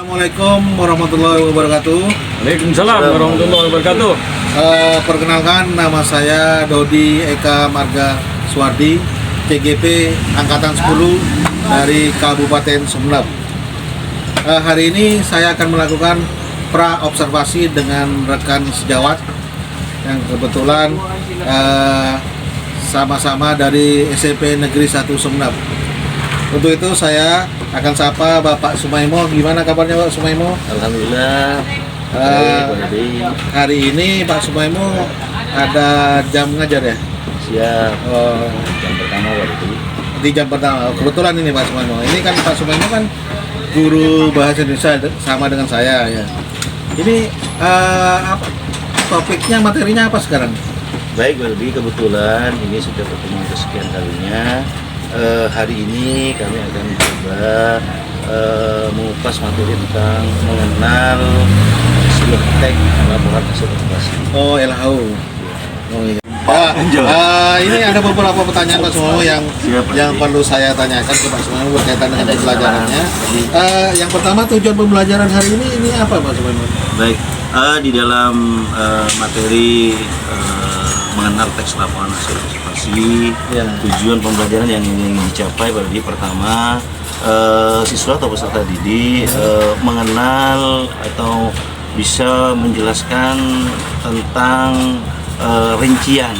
Assalamualaikum warahmatullahi wabarakatuh. Waalaikumsalam warahmatullahi wabarakatuh. Perkenalkan, nama saya Dodi Eka Marga Suwardi, CGP Angkatan 10 dari Kabupaten Sumeneb. Hari ini saya akan melakukan pra-observasi dengan rekan sejawat yang kebetulan sama-sama dari SMP Negeri 1 Sumeneb. Untuk itu saya akan sapa Bapak Sumaimo. Gimana kabarnya Pak Sumaimo? Alhamdulillah. Hari ini Pak Sumaimo ada jam ngajar ya? Siap. Jam pertama waktu Di jam pertama. Kebetulan ini Pak Sumaimo. Ini kan Pak Sumaimo kan guru bahasa Indonesia sama dengan saya ya. Ini apa topiknya, materinya apa sekarang? Baik, lebih kebetulan ini sudah pertemuan kesekian kalinya. Hari ini kami akan coba mengupas materi tentang mengenal sebuah tag laporan hasil observasi. Oh, LHO. Oh iya. Ini ada beberapa pertanyaan Pak Sumaimo yang perlu saya tanyakan ke Pak Sumaimo berkaitan dengan pembelajarannya. Yang pertama, tujuan pembelajaran hari ini apa Pak Sumaimo? Baik, di dalam materi mengenal teks laporan hasil observasi, ya. Tujuan pembelajaran yang ingin dicapai berarti pertama, siswa atau peserta didik mengenal atau bisa menjelaskan tentang rincian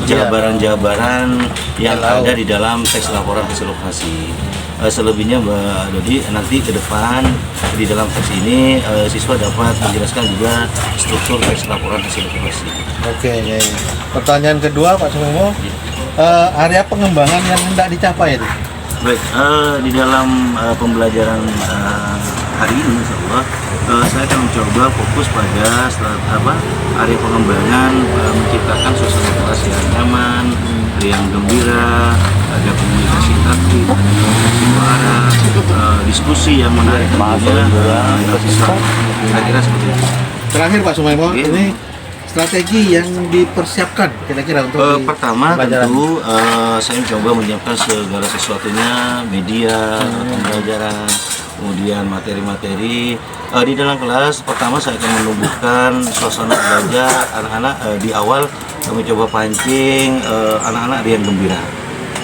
jabaran-jabaran yang ada di dalam teks laporan hasil observasi. Selebihnya Mbak Dodi, nanti ke depan di dalam teks ini siswa dapat menjelaskan juga struktur teks laporan hasil observasi. Oke. Pertanyaan kedua Pak Sumaimo, area pengembangan yang hendak dicapai itu? Baik, di dalam pembelajaran hari ini insya Allah saya akan mencoba fokus pada area pengembangan, menciptakan suasana kelas yang nyaman, yang gembira, ada komunikasi aktif, ada komunikasi suara, diskusi yang menarik tentunya. Saya kira seperti itu. Terakhir Pak Sumaimo, ini strategi yang dipersiapkan kira-kira untuk pertama tentu saya mencoba menyiapkan segala sesuatunya, media, pembelajaran, kemudian materi-materi di dalam kelas. Pertama saya akan menumbuhkan suasana belajar anak-anak. Di awal kami coba pancing anak-anak riang gembira.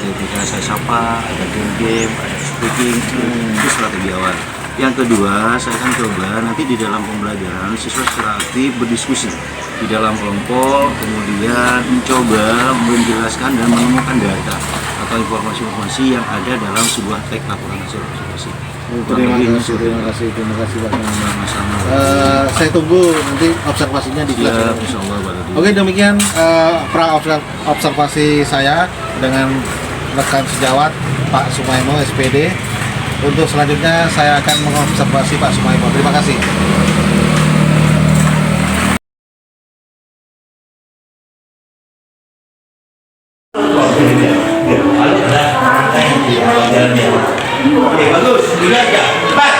Ketika saya sapa, ada game, ada speaking, itu strategi awal. Yang kedua, saya akan coba nanti di dalam pembelajaran siswa secara aktif berdiskusi di dalam kelompok, kemudian mencoba menjelaskan dan menemukan data atau informasi-informasi yang ada dalam sebuah teks laporan hasil observasi. Terima kasih Pak Sumaimo. Saya tunggu nanti observasinya di kelas. Ya, insya Allah, Oke, demikian pra observasi saya dengan rekan sejawat Pak Sumaimo SPD. Untuk selanjutnya saya akan mengobservasi Pak Sumaimo. Terima kasih. Oke, bagus. Dilihat ya. Cepat.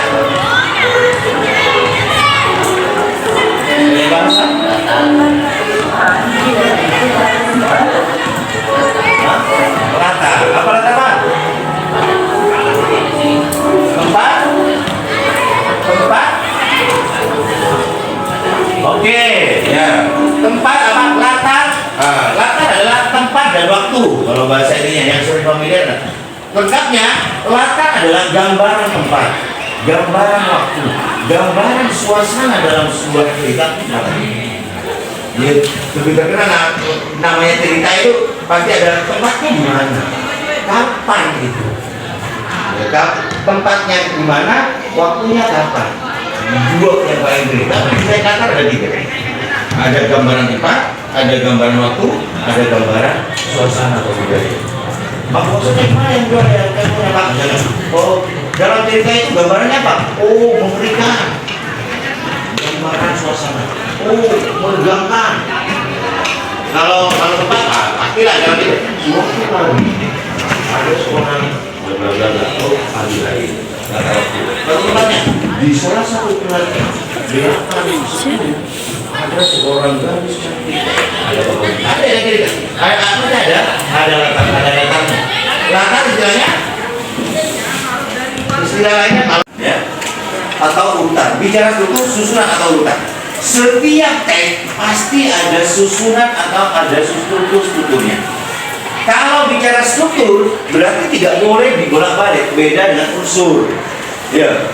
Rata. Apa rata, Pak? Tempat. Oke, ya. Tempat apa? Latar. Latar adalah tempat dan waktu. Kalau bahasa ininya yang sering familiar. Lengkapnya, latar adalah gambaran tempat, gambaran waktu, gambaran suasana dalam sebuah cerita. Lebih terkenal namanya cerita itu pasti ada tempatnya di mana, kapan gitu. Tempatnya di mana, waktunya kapan. Dua yang paling cerita, saya kata ada tiga. Ada gambaran tempat, ada gambaran waktu, ada gambaran suasana atau budaya. Maksudnya gimana yang dua yang punya Pak? Oh, dalam cerita itu gambarannya apa? Oh, mengerikan. Gambaran suasana. Oh, menegangkan. Kalau tempat, pastilah dalam itu. Suatu hari ada seorang oh, pagi hari. Kalau tempatnya di salah satu keluarga belakang ada seorang gadis cantik. Ada yang cerita. Ada latarnya. Latar istilahnya istilah lainnya kalau ya atau urutan. Bicara struktur, susunan atau urutan. Setiap teks pasti ada susunan atau ada strukturnya. Kalau bicara struktur, berarti tidak boleh dibolak-balik. Beda dengan unsur. Ya,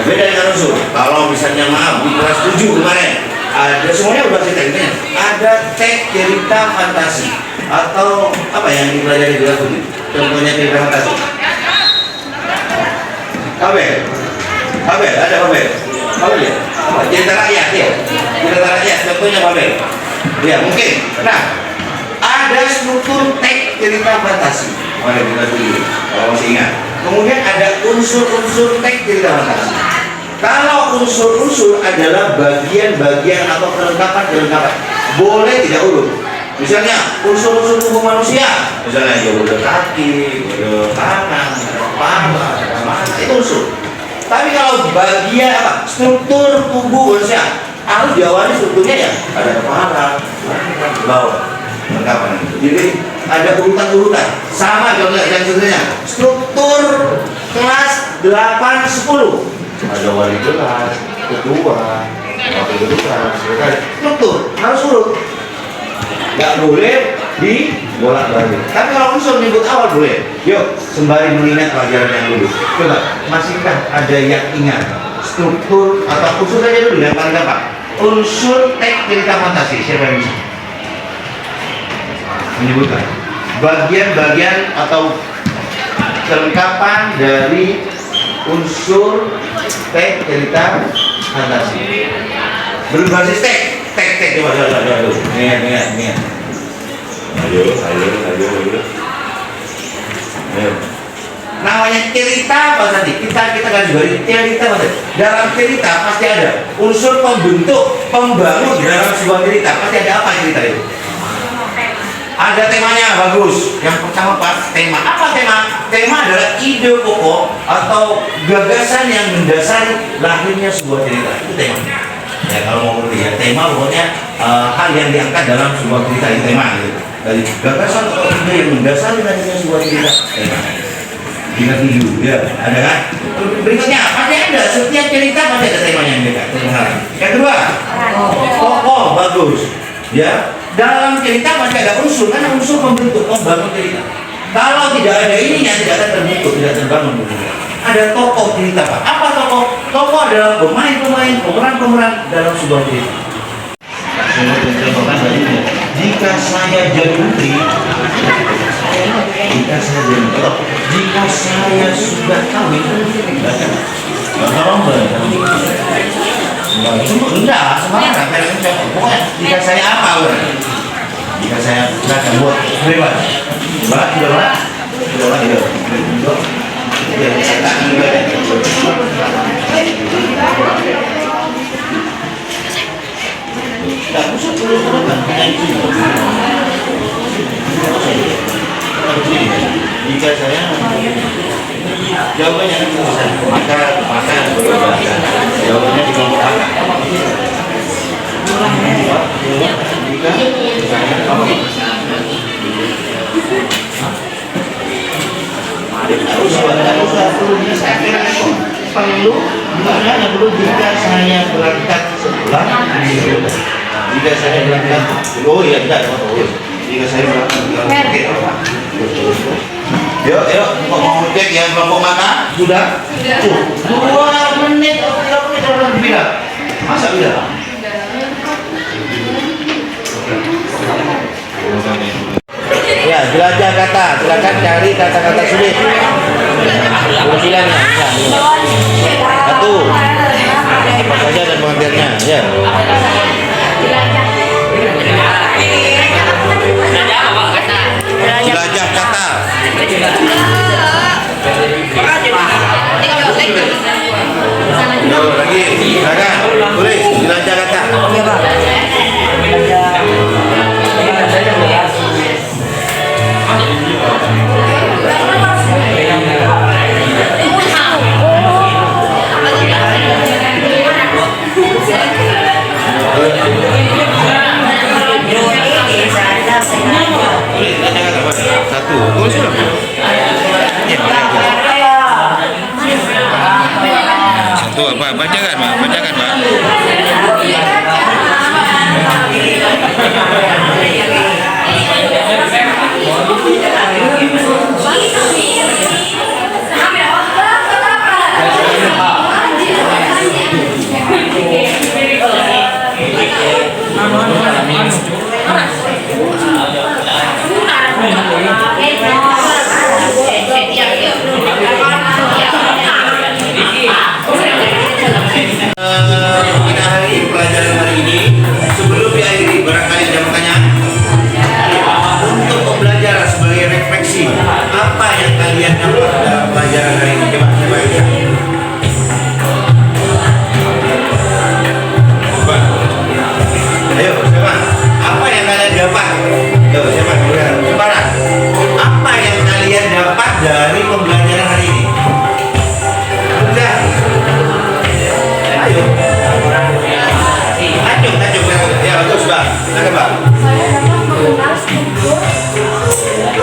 beda dengan unsur. Kalau misalnya maaf di kelas 7 kemarin ada semuanya udah saya tekniknya. Ada teks cerita fantasi atau apa yang dipelajari di kelas 7? Contohnya cerita fantasi. Babel, ada Babel ya? Apa? Cerita rakyat ya? Cerita rakyat, contohnya Babel. Ya mungkin. Nah, ada struktur teks cerita fantasi. Mari kita dulu, kalau masih ingat. Kemudian ada unsur-unsur teks cerita fantasi. Kalau unsur-unsur adalah bagian-bagian atau kelengkapan, boleh tidak urut. Misalnya unsur-unsur tubuh manusia, misalnya ya ada kaki, ada tangan, ada kepala, ada mata, itu unsur. Tapi kalau bagian apa? Struktur tubuh manusia harus diawali strukturnya ya ada kepala, bawah, kelengkapan. Jadi ada urutan-urutan. Sama contohnya yang sebenarnya struktur kelas 8-10. Ada wali kelas, ketua, wakil ketua, sekretariat. Struktur harus urut. Nggak boleh dibolak-balik. Tapi kalau unsur menyebut awal boleh. Yuk, sembari mengingat pelajaran yang dulu. Coba, masihkah ada yang ingat struktur atau unsur saja dulu yang paling gampang? Unsur teks cerita fantasi. Siapa yang bisa menyebutkan bagian-bagian atau kelengkapan dari unsur teks cerita fantasi? Berbasis teks. Coba. Ingat. Ayo. Namanya cerita apa tadi? Kita garis bawahi cerita apa tadi? Dalam cerita pasti ada unsur pembentuk, pembangun dalam sebuah cerita. Pasti ada apa cerita itu? Ada temanya, bagus. Yang pertama tema. Apa tema? Tema adalah ide pokok atau gagasan yang mendasari lahirnya sebuah cerita. Itu tema. Ya kalau mau ngerti ya, tema pokoknya hal yang diangkat dalam sebuah cerita itu tema gitu. Dari gagasan atau ide yang mendasari lahirnya sebuah cerita, tema. Ingat dulu, ya ada kan? Berikutnya pasti ada, setiap cerita pasti ada temanya yang beda. Yang kedua, tokoh bagus. Ya, dalam cerita pasti ada unsur, karena unsur membentuk, membangun cerita. Kalau tidak ada ini, yang tidak akan terbentuk, tidak terbangun. Ada tokoh cerita, Pak. Apa tokoh? Tokoh adalah pemain-pemain, pemeran-pemeran dalam sebuah cerita. Jika saya jadi menteri, jika saya sudah kawin, enggak, semangat. Pokoknya jika saya apa, jika saya akan buat bebas, sudah jika saya jawabannya maka jawabannya di kelompok A. Jika perlu jika saya berangkat sebulan, jika saya berangkat, oh iya tidak, jika saya berangkat, yuk, kok mau cek ya kelompok mana? Sudah? 2 menit atau 3 menit orang bilang, masa bilang? Ya, jelajah kata, silakan cari kata-kata sulit. Urusilannya, satu, apa saja dan pengertiannya, ya. Jelajah kata. Lagi, silakan, tulis jelajah kata. Satu, tulis sudah. Satu apa? Pak, bacakan Pak, bacakan Pak. Kita hari pelajaran hari ini sebelum diakhiri barangkali ada pertanyaan untuk pembelajaran sebagai refleksi apa yang kalian dapat dalam pelajaran hari ini. Coba ya. Ayo siapa? Apa yang kalian dapat? Coba siapa? Sebarang. Apa yang kalian dapat dari pembelajaran hari ini? Sudah. Ayo. Acung. Ya, bagus, Bang. Silakan, Bang. Saya dapat mengenal struktur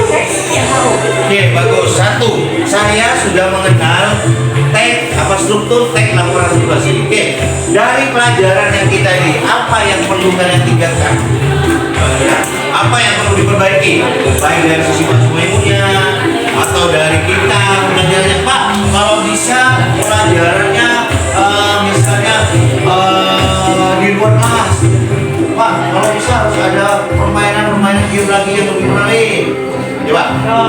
teks yang tahu. Oke, bagus. Satu, saya sudah mengenal struktur teks laporan situasi. Oke, dari pelajaran yang kita ini, apa yang perlu kalian tingkatkan? Ya, apa yang perlu diperbaiki? Baik dari sisi masing-masingnya atau dari kita pelajarannya, Pak. Kalau bisa pelajarannya misalnya di luar kelas, Pak. Kalau bisa harus ada permainan game lagi yang lebih menarik. Coba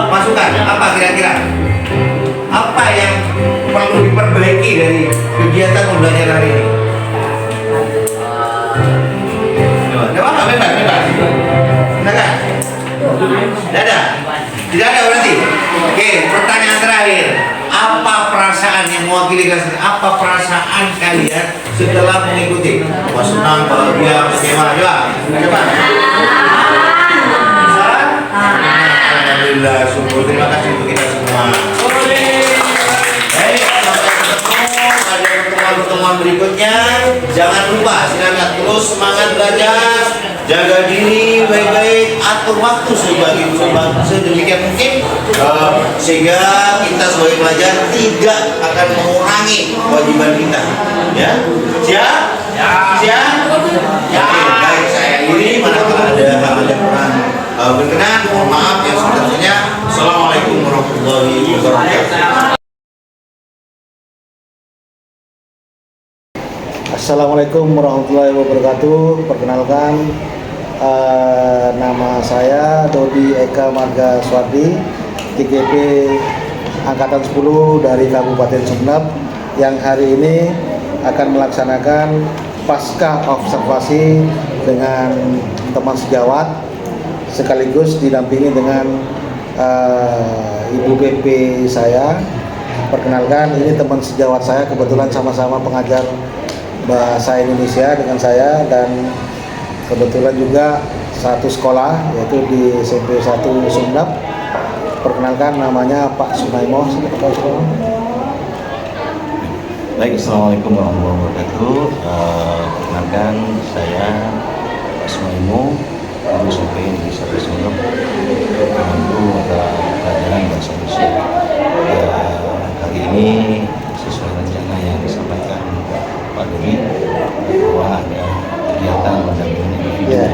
masukkan apa kira-kira? Apa yang perlu diperbaiki dari kegiatan pembelajaran hari ini? Coba bebas. Silakan. Tidak ada berarti. Oke, pertanyaan terakhir. Apa perasaan yang mewakili kalian? Apa perasaan kalian setelah mengikuti? Wah, senang, bahagia, kecewa. Coba. Alhamdulillah, syukur. Terima kasih untuk kita semua. Baik, sampai ketemu pada pertemuan berikutnya. Jangan lupa, silakan terus semangat belajar, jaga diri baik-baik, atur waktu sedemikian mungkin sehingga kita sebagai pelajar tidak akan mengurangi kewajiban kita. Ya, siap? Siap? Oke, baik, saya ini manakala ada hal yang kurang berkenan, mohon maaf yang sebetulnya. Assalamualaikum warahmatullahi wabarakatuh. Assalamualaikum warahmatullahi wabarakatuh. Perkenalkan, nama saya Dodi Eka Marga Swardi, TKP Angkatan 10 dari Kabupaten Sumeneb, yang hari ini akan melaksanakan pasca observasi dengan teman sejawat, sekaligus didampingi dengan Ibu BP saya. Perkenalkan, ini teman sejawat saya, kebetulan sama-sama pengajar bahasa Indonesia dengan saya, dan kebetulan juga satu sekolah, yaitu di SMP 1 Sumeneb. Perkenalkan, namanya Pak Sumaimo. Baik, assalamualaikum warahmatullahi wabarakatuh. Perkenalkan, saya Pak Sumaimo, guru SMP Negeri 1 Sumeneb, mengampu mata pelajaran bahasa Indonesia. Hari ini sesuai rencana yang disampaikan Pak Dodi, bahwa ada kegiatan mendampingi individu.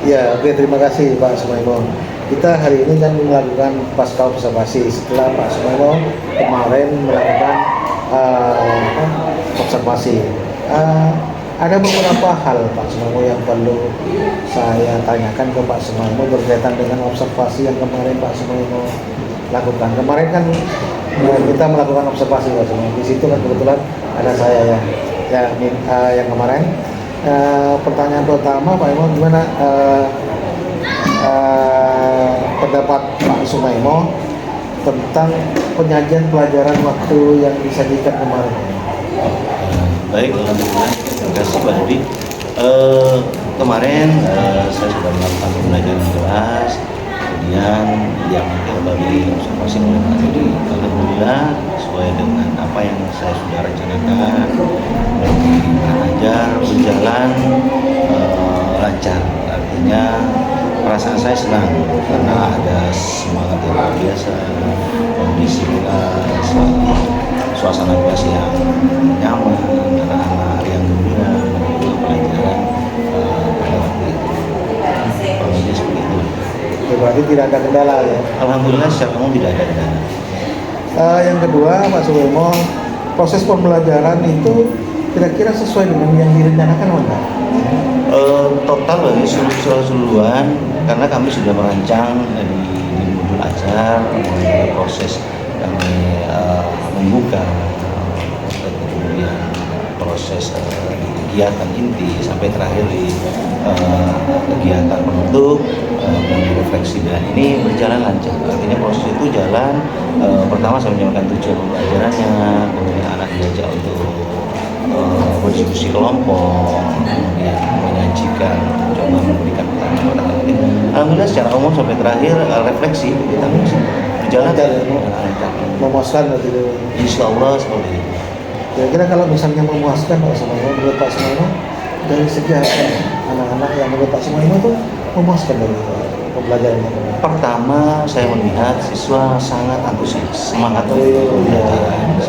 Ya, oke, terima kasih Pak Sumaimo. Kita hari ini kan melakukan pasca observasi setelah Pak Sumaimo kemarin melakukan observasi. Ada beberapa hal Pak Sumaimo yang perlu saya tanyakan ke Pak Sumaimo berkaitan dengan observasi yang kemarin Pak Sumaimo lakukan. Kemarin kan kita melakukan observasi Pak Sumaimo. Di situ kan kebetulan ada saya yang kemarin. Pertanyaan pertama Pak Sumaimo, gimana pendapat Pak Sumaimo tentang penyajian pelajaran waktu yang disajikan kemarin? Baik, alhamdulillah. Terima kasih Pak Dodi. Kemarin saya sudah melakukan pembelajaran kelas, kemudian yang kembali observasi oleh Pak Dodi. Alhamdulillah sesuai dengan apa yang saya sudah rencanakan, bagi belajar berjalan lancar. Artinya perasaan saya senang karena ada semangat yang luar biasa, kondisi kelas, suasana kelas yang nyaman, anak-anak yang gembira menerima pelajaran pada waktu itu. Kalau dia seperti itu. Oke, berarti tidak ada kendala ya. Alhamdulillah secara umum tidak ada kendala. Yang kedua, Pak Suwemo, proses pembelajaran itu kira-kira sesuai dengan yang direncanakan enggak? Total bagi seluruh keseluruhan, karena kami sudah merancang di modul ajar, mulai proses kami membuka, kemudian proses kegiatan inti sampai terakhir di kegiatan penutup dan refleksi, dan ini berjalan lancar. Artinya proses itu jalan. Pertama saya menyampaikan tujuan pembelajarannya, kemudian anak diajak untuk berdiskusi kelompok, kemudian menyajikan, coba memberikan pertanyaan. Alhamdulillah secara umum sampai terakhir refleksi kita bisa berjalan lancar. Memuaskan berarti itu. Insya Allah seperti itu. Kira-kira kalau misalnya memuaskan Pak Suwemo, menurut Pak Suwemo, dari segi apa anak-anak yang menurut Pak Suwemo itu memuaskan dari pembelajarannya? Pertama saya melihat siswa sangat antusias, semangat untuk pembelajaran.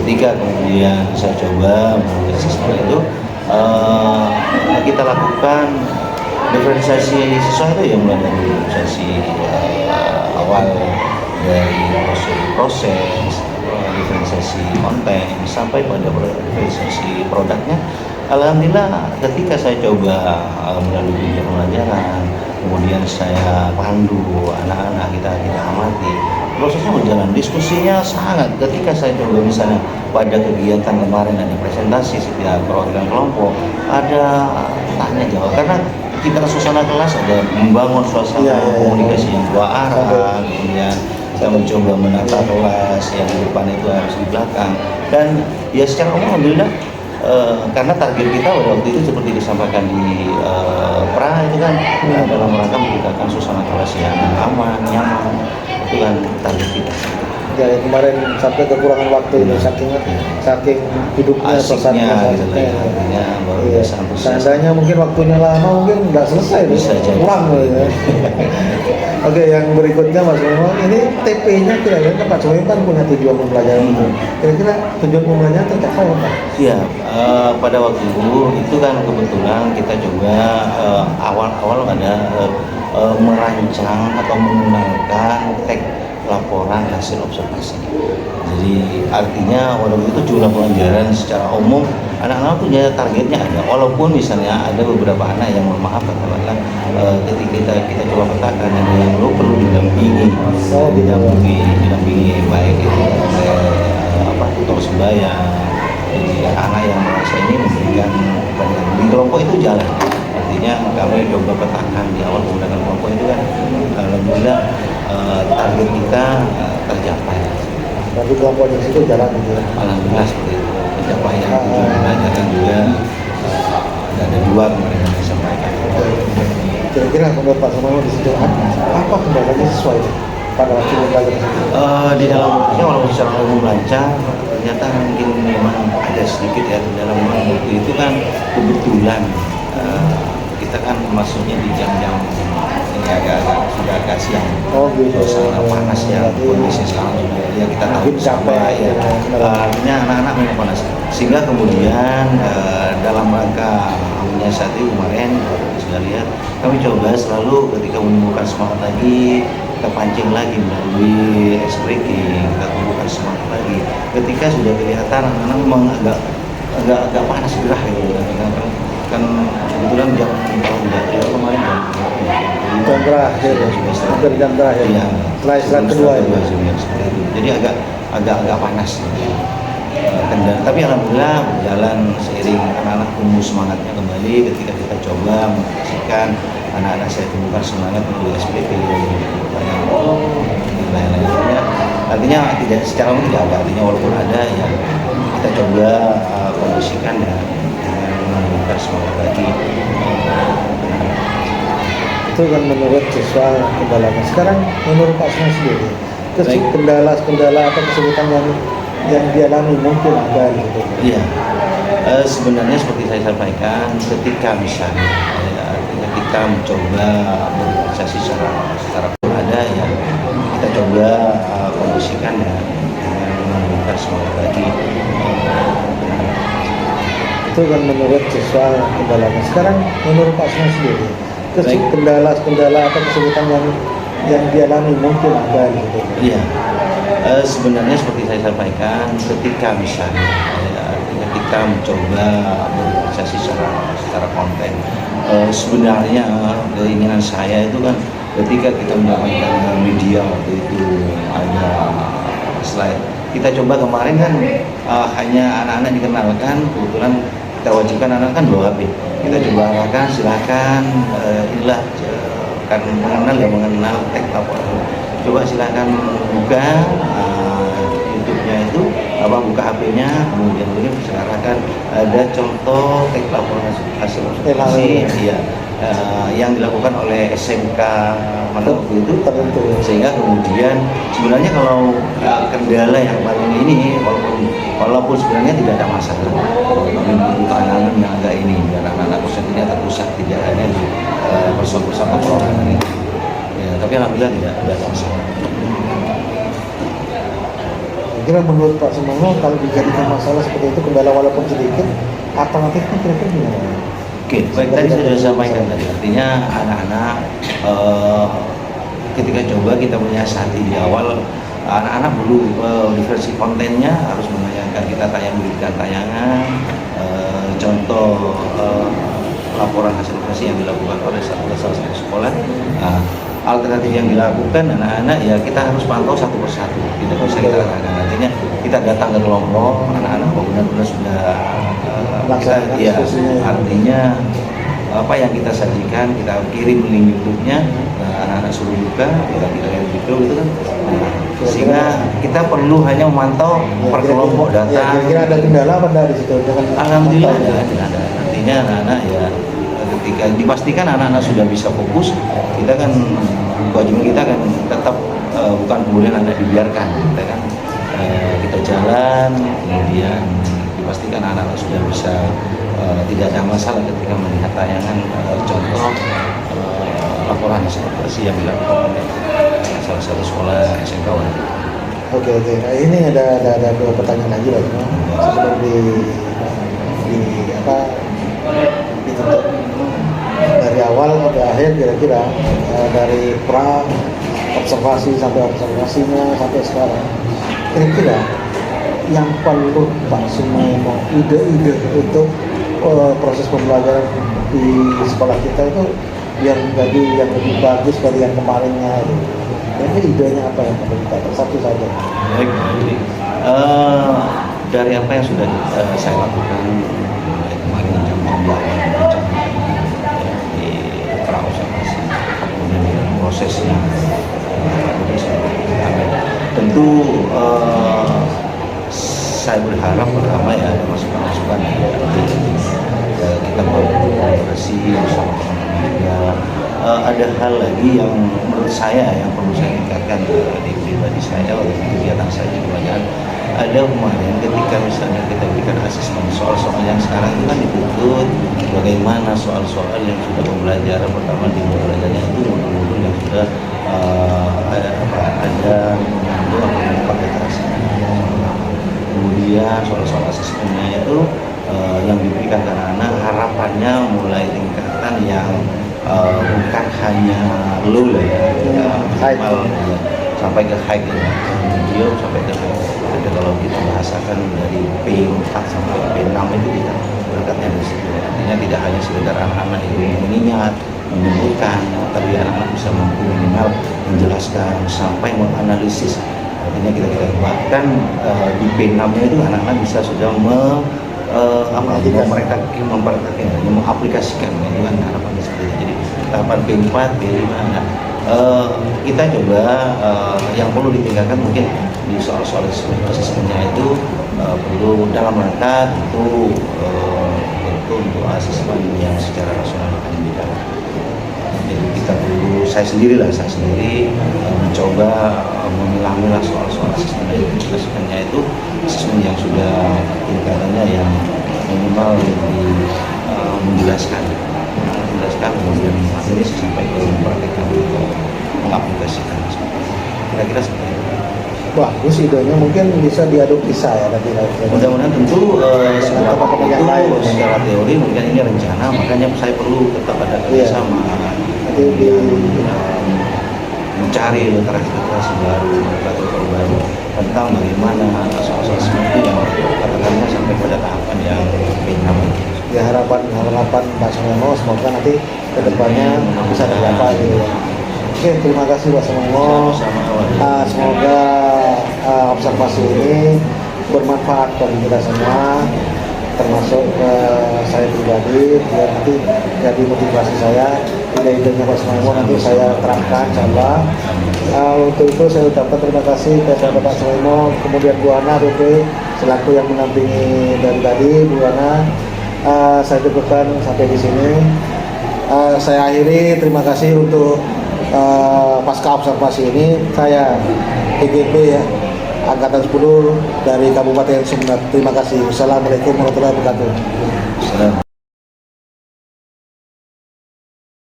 Ketika kemudian saya coba membuat siswa itu, kita lakukan diferensiasi siswa itu yang mulai dari diferensiasi awal dari proses diferensiasi konten sampai pada diferensiasi produknya. Alhamdulillah ketika saya coba melalui dunia pembelajaran, kemudian saya pandu anak-anak, kita amati prosesnya berjalan, diskusinya sangat. Ketika saya coba misalnya pada kegiatan kemarin ada presentasi setiap perwakilan kelompok, ada tanya jawab, karena kita suasana kelas ada membangun suasana komunikasi yang dua arah, kemudian saya mencoba menata kelas yang di depan itu harus di belakang, dan ya secara umum alhamdulillah karena target kita pada waktu itu seperti disampaikan di pra itu kan dalam rangka menciptakan suasana kelas yang aman, nyaman, itu kan target kita. Ya, kemarin sampai kekurangan waktu itu saking hidupnya suasana gitu lah, artinya baru biasa antusias. Seandainya mungkin waktunya lama mungkin nggak selesai, bisa jadi pulang gitu. Oke, yang berikutnya Mas Suwemo, ini TP-nya kira-kira Pak Suwemo kan punya tujuan pembelajaran. Kira-kira tujuan pembelajaran tercapai apa? Iya, pada waktu itu kan kebetulan kita coba awal-awal ada merancang atau menggunakan teks laporan hasil observasi. Jadi artinya walaupun itu jumlah pelajaran secara umum anak-anak punya targetnya ada, walaupun misalnya ada beberapa anak yang mohon maaf katakanlah ketika kita coba petakan ada yang perlu didampingi baik itu oleh tutor sembahyang. Jadi anak yang merasa ini memberikan di kelompok itu jalan. Artinya kami coba petakan di awal menggunakan kelompok itu kan alhamdulillah target kita tercapai. Tapi kelompok di situ jalan gitu. Alhamdulillah seperti itu. Pencapaian tujuan pembelajaran juga ada dua kemarin yang disampaikan. Kira-kira menurut Pak Suwemo di situ apa kendalanya sesuai pada waktu pembelajaran itu? Di dalam bukunya walaupun secara umum lancar, ternyata mungkin memang ada sedikit ya di dalam buku itu kan kebetulan kita kan masuknya di jam-jam ini sudah agak siang. Suasana panas yang kondisi sekarang juga ya kita tahu capek ya. Artinya anak-anak memang panas. Sehingga kemudian dalam rangka menyiasati kemarin sudah lihat, kami coba selalu ketika menemukan semangat lagi, kita pancing lagi melalui ice breaking, kita tumbuhkan semangat lagi. Ketika sudah kelihatan anak-anak memang agak panas gerah gitu kan kebetulan kalau udah kemarin jam terakhir, hampir jam terakhir. Ya, setelah istirahat kedua ya. Jadi agak panas. Tapi alhamdulillah berjalan seiring anak-anak tumbuh semangatnya kembali ketika kita coba mengaksikan anak-anak saya tumbuhkan semangat melalui SPP lain-lainnya. Artinya tidak secara umum tidak ada, artinya walaupun ada ya kita coba kondisikan dengan menumbuhkan semangat lagi. Itu kan menurut siswa kendalanya. Sekarang menurut Pak Suwemo sendiri, kendala atau kesulitan yang dialami mungkin ada gitu. Iya, sebenarnya seperti saya sampaikan, ketika misalnya kita mencoba berorganisasi secara ada ya kita coba kondisikan dengan agar semangat lagi. Itu kan menurut siswa kendalanya. Sekarang menurut Pak Suma sendiri, Baik. kendala atau kesulitan yang dialami mungkin ada gitu. Iya, sebenarnya seperti saya sampaikan, ketika misalnya ketika mencoba berorganisasi secara konten, sebenarnya keinginan saya itu kan ketika kita mendapatkan media waktu itu ada slide, kita coba kemarin kan hanya anak-anak dikenalkan, kebetulan kita wajibkan anak kan 2 HP, kita coba arahkan silakan inilah kan mengenal ya mengenal teks laporan, coba silakan buka YouTube-nya itu buka HP-nya, kemudian ini bisa arahkan ada contoh teks laporan hasil observasi yang dilakukan oleh SMK mana waktu itu Tertentu. sehingga kemudian sebenarnya kalau kendala yang paling ini walaupun sebenarnya tidak ada masalah, tapi untuk anak-anak yang agak ini anak-anak konsentrasinya terpusat tidak hanya di persoalan perorangan ini ya, tapi alhamdulillah tidak ada masalah. Kira menurut Pak Sumono kalau dijadikan masalah seperti itu kendala walaupun sedikit, alternatifnya kira-kira gimana? Oke, baik, tadi saya sudah sampaikan tadi, artinya anak-anak ketika coba kita menyiasati di awal, anak-anak perlu di versi kontennya harus menayangkan, kita berikan tayangan contoh laporan hasil operasi yang dilakukan oleh salah satu sekolah. Alternatif yang dilakukan anak-anak ya kita harus pantau satu persatu, tidak bisa kita arahkan, artinya kita datang ke kelompok anak-anak benar-benar sudah artinya apa yang kita sajikan kita kirim link YouTube-nya, anak-anak suruh buka, kita lihat video itu kan, sehingga kita perlu hanya memantau per kelompok data. Kira-kira ada kendala apa enggak di situ? Alhamdulillah ada. Artinya anak-anak ya ketika dipastikan anak-anak sudah bisa fokus, kita kan kewajiban kita kan tetap bukan kemudian anak dibiarkan, kita kan kita jalan, kemudian dipastikan anak-anak sudah bisa tidak ada masalah ketika melihat tayangan contoh laporan hasil operasi yang dilakukan oleh salah satu sekolah SMK. Oke. Nah, ini ada 2 pertanyaan lagi Pak Sumono sebelum ditutup. Dari awal sampai akhir kira-kira dari pra observasi sampai observasinya sampai sekarang, kira-kira yang perlu Pak Sumono ide-ide untuk proses pembelajaran di sekolah kita itu biar menjadi yang lebih bagus dari yang kemarinnya itu. Jadi idenya apa yang perlu kita satu saja? Baik, jadi dari apa yang sudah saya lakukan mulai kemarin jam pembelajaran di praobservasi, kemudian di dalam prosesnya tentu saya berharap pertama ya ada masukan-masukan kita berkolaborasi bersama teman-teman juga. Ada hal lagi yang menurut saya yang perlu saya tingkatkan di pribadi saya oleh kegiatan saya di pelajaran. Ada kemarin ketika misalnya kita berikan asesmen soal-soal yang sekarang itu kan dituntut bagaimana soal-soal yang sudah pembelajaran pertama di pembelajarannya itu modul-modul yang sudah ada mengandung atau memperketasi. Kemudian soal-soal asesmennya itu yang diberikan ke anak-anak harapannya mulai tingkatan yang bukan hanya low lah ya, minimal sampai ke high ya, medium sampai ke high. Ada kalau kita bahasakan dari P4 sampai P6 itu kita berangkatnya dari situ. Artinya tidak hanya sekedar anak-anak itu mengingat, menyebutkan, tapi anak-anak bisa mampu minimal menjelaskan sampai menganalisis. Artinya kita bahkan di P6-nya itu anak-anak bisa sudah mengaplikasikan itu kan harapannya seperti itu. Jadi tahapan P4, P5 kita coba yang perlu ditingkatkan mungkin di soal-soal asesmennya itu perlu dalam rangka tentu untuk asesmen yang secara nasional akan diberikan. Jadi kita perlu saya sendiri mencoba memilah-milah soal-soal asesmennya itu asesmen yang sudah tingkatannya yang minimal menjelaskan kemudian materi sampai ke mempraktekkan untuk mengaplikasikan. Kira-kira seperti itu. bagus idenya, mungkin bisa diadopsi saya nanti. Mudah-mudahan tentu Dengan teman-teman yang lain. secara teori mungkin ini rencana, makanya saya perlu tetap ada kerjasama. Nanti di Mencari literasi baru, literatur baru tentang bagaimana soal-soal seperti yang katakanlah sampai pada tahapan yang final. ya harapan Pak Sumono semoga nanti kedepannya bisa tercapai. Oke, terima kasih Pak Sumono. Semoga observasi ini bermanfaat bagi kita semua, termasuk saya pribadi, biar nanti jadi motivasi saya. Ide-idenya Pak Sumono nanti saya terangkan, insyaallah. Untuk itu saya ucapkan terima kasih kepada Pak Sumono, kemudian Bu Ana BP selaku yang mendampingi dari tadi. Bu Ana, saya cukupkan sampai di sini. Saya akhiri, terima kasih untuk pasca observasi ini. Saya EGP ya, Angkatan 10 dari Kabupaten Sumeneb. Terima kasih. Wassalamualaikum warahmatullahi wabarakatuh.